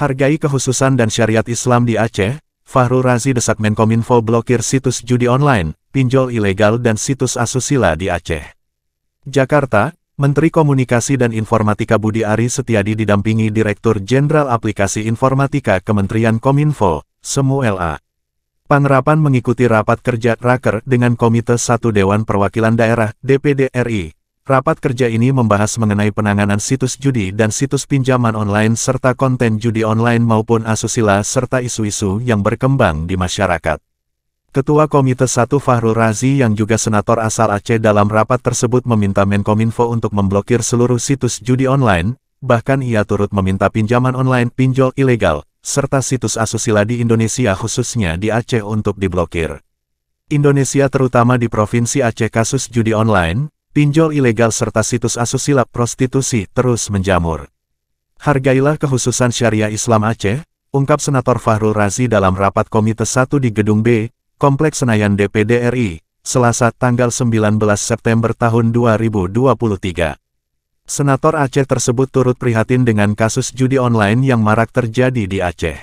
Hargai kehususan dan syariat Islam di Aceh, Fahrul Razi desak Menkominfo blokir situs judi online, pinjol ilegal dan situs asusila di Aceh. Jakarta, Menteri Komunikasi dan Informatika Budi Ari Setiadi didampingi Direktur Jenderal Aplikasi Informatika Kementerian Kominfo, Samuel A. Pangrapan mengikuti rapat kerja Raker dengan Komite 1 Dewan Perwakilan Daerah, DPD RI. Rapat kerja ini membahas mengenai penanganan situs judi dan situs pinjaman online serta konten judi online maupun asusila serta isu-isu yang berkembang di masyarakat. Ketua Komite 1 Fahrul Razi yang juga senator asal Aceh dalam rapat tersebut meminta Menkominfo untuk memblokir seluruh situs judi online, bahkan ia turut meminta pinjaman online pinjol ilegal, serta situs asusila di Indonesia khususnya di Aceh untuk diblokir. Indonesia terutama di Provinsi Aceh kasus judi online, pinjol ilegal serta situs asusila prostitusi terus menjamur. Hargailah kehususan syariah Islam Aceh, ungkap Senator Fahrul Razi dalam rapat Komite 1 di Gedung B, Kompleks Senayan DPD RI, Selasa tanggal 19 September tahun 2023. Senator Aceh tersebut turut prihatin dengan kasus judi online yang marak terjadi di Aceh.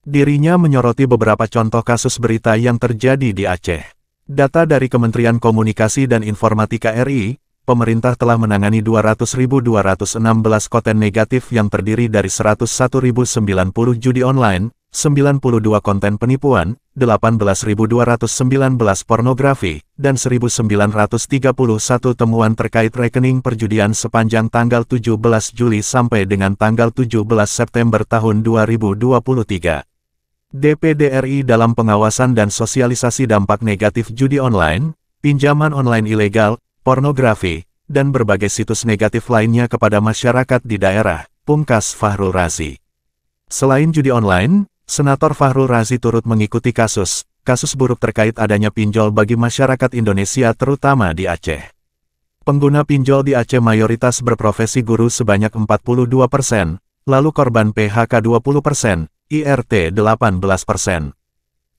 Dirinya menyoroti beberapa contoh kasus berita yang terjadi di Aceh. Data dari Kementerian Komunikasi dan Informatika RI, pemerintah telah menangani 200.216 konten negatif yang terdiri dari 101.090 judi online, 92 konten penipuan, 18.219 pornografi, dan 1.931 temuan terkait rekening perjudian sepanjang tanggal 17 Juli sampai dengan tanggal 17 September tahun 2023. DPD RI dalam pengawasan dan sosialisasi dampak negatif judi online, pinjaman online ilegal, pornografi, dan berbagai situs negatif lainnya kepada masyarakat di daerah, pungkas Fahrul Razi. Selain judi online, Senator Fahrul Razi turut mengikuti kasus buruk terkait adanya pinjol bagi masyarakat Indonesia terutama di Aceh. Pengguna pinjol di Aceh mayoritas berprofesi guru sebanyak 42%, lalu korban PHK 20%, IRT 18%.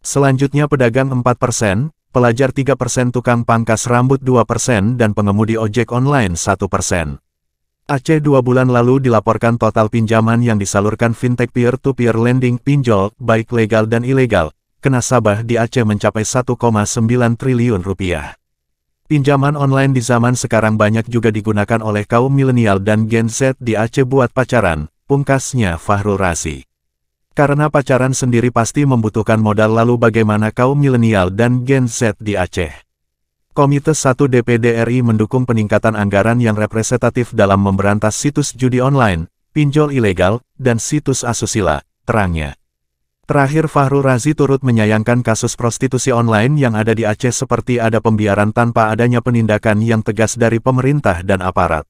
Selanjutnya pedagang 4%, pelajar 3%, tukang pangkas rambut 2%, dan pengemudi ojek online 1%. Aceh 2 bulan lalu dilaporkan total pinjaman yang disalurkan fintech peer-to-peer lending pinjol, baik legal dan ilegal, ke nasabah di Aceh mencapai 1,9 triliun rupiah. Pinjaman online di zaman sekarang banyak juga digunakan oleh kaum milenial dan Gen Z di Aceh buat pacaran, pungkasnya Fahrul Razi. Karena pacaran sendiri pasti membutuhkan modal, lalu bagaimana kaum milenial dan Gen Z di Aceh? Komite 1 DPD RI mendukung peningkatan anggaran yang representatif dalam memberantas situs judi online, pinjol ilegal, dan situs asusila, terangnya. Terakhir Fahrul Razi turut menyayangkan kasus prostitusi online yang ada di Aceh seperti ada pembiaran tanpa adanya penindakan yang tegas dari pemerintah dan aparat.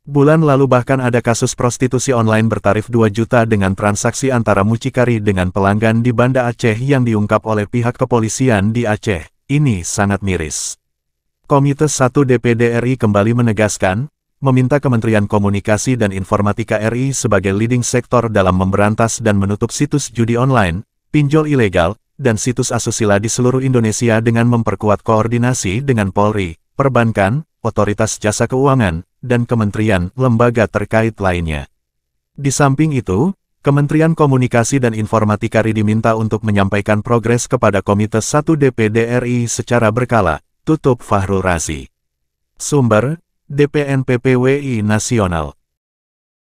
Bulan lalu bahkan ada kasus prostitusi online bertarif 2 juta dengan transaksi antara mucikari dengan pelanggan di Banda Aceh yang diungkap oleh pihak kepolisian di Aceh. Ini sangat miris. Komite 1 DPD RI kembali menegaskan, meminta Kementerian Komunikasi dan Informatika RI sebagai leading sektor dalam memberantas dan menutup situs judi online, pinjol ilegal, dan situs asusila di seluruh Indonesia dengan memperkuat koordinasi dengan Polri, perbankan, otoritas jasa keuangan, dan kementerian, lembaga terkait lainnya. Di samping itu, Kementerian Komunikasi dan Informatika RI diminta untuk menyampaikan progres kepada Komite 1 DPD RI secara berkala, tutup Fahrul Razi. Sumber, DPNPPWI Nasional.